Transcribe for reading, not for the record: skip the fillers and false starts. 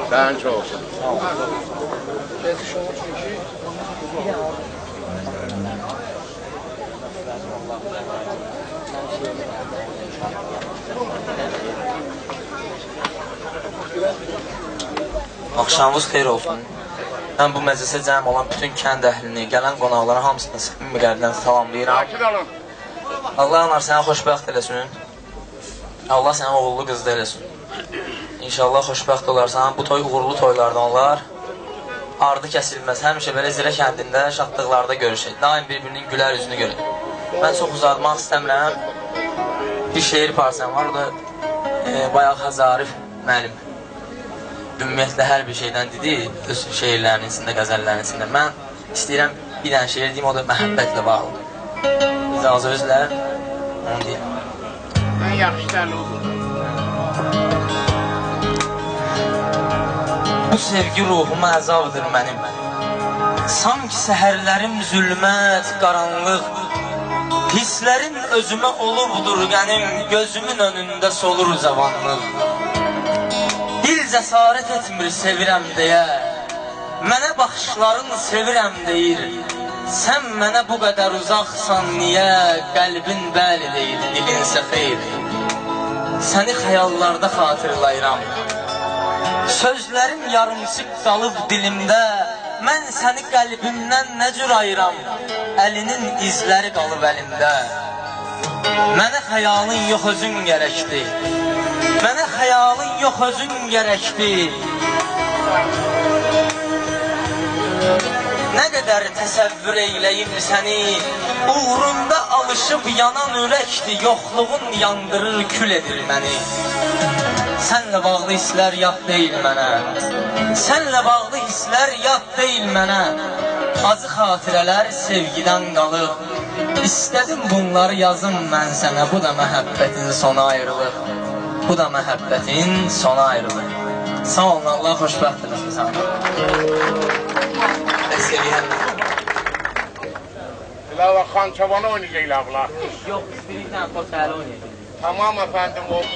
Sənin çox olsun. Axşamınız xeyir olsun. Mən bu məclisə cəm olan bütün kənd əhlini, gələn qonaqlara hamısını səmimi qəlbdən salamlayıram. Allah anar sənə xoşbəxt eləsin. Allah sənə oğullu qızda eləsin. İnşallah xoşbəxt olarsan. Bu toy uğurlu toylardan olar. Ardı kəsilməz. Həmişə belə Zirə kəndində şadlıqlarda görüşək. Daim bir-birinin gülər üzünü görək. Mən çox uzatmaq istəmirəm. Bir şeir parçam var. O da bayaq Hazarif müəllim. Ümumiyyətlə hər bir şeydən dedi, öz şeirlərinin içində, qəzəllərinin içində. Mən istəyirəm bir dənə şeir deyim, o da məhəbbətlə bağlı. İcazə özlər, onu deyəm. Mən yaxşıdan oldu. Bu sevgi ruhuma əzabdır mənim. Sanki səhərlərim zülmət, qaranlıq. Hisslərim özümə olubdur qənim, gözümün önündə solur cavanlıq. Dil cəsarət etmir sevirəm deyə, mənə baxışların sevirəm deyir. Sən mənə bu qədər uzaqsan niyə, qəlbin bəli deyil, dilinsə xeyr. Səni xəyallarda xatırlayıram, sözlərim yarımçıq qalıb dilimdə. Mən səni qəlbimdən nə cür ayıram, əlinin izləri qalıb əlimdə. Mənə xəyalın yox özün gərəkdir, mənə xəyalın yox özün gərəkdir. Nə qədər təsəvvür eyləyim səni, uğrunda alışıb yanan ürəkdir, yoxluğun yandırır, kül edir məni. Sənlə bağlı hisslər yad deyil mənə, sənlə bağlı hisslər yad deyil mənə. Acı xatirələr sevgidən qalır, İstədim bunları yazım mən sənə, bu da məhəbbətin sona ayrılır. Bu da məhəbbətin sona ayrılır. Sağ olun, Allah xoşbəxt eləsin sana. Seviyəm. İlava Xan Çabanı oynayacaqlar bunlar. Yox, biz birlikdən Potaylı oynayacaq. Tamam efendim, oldu.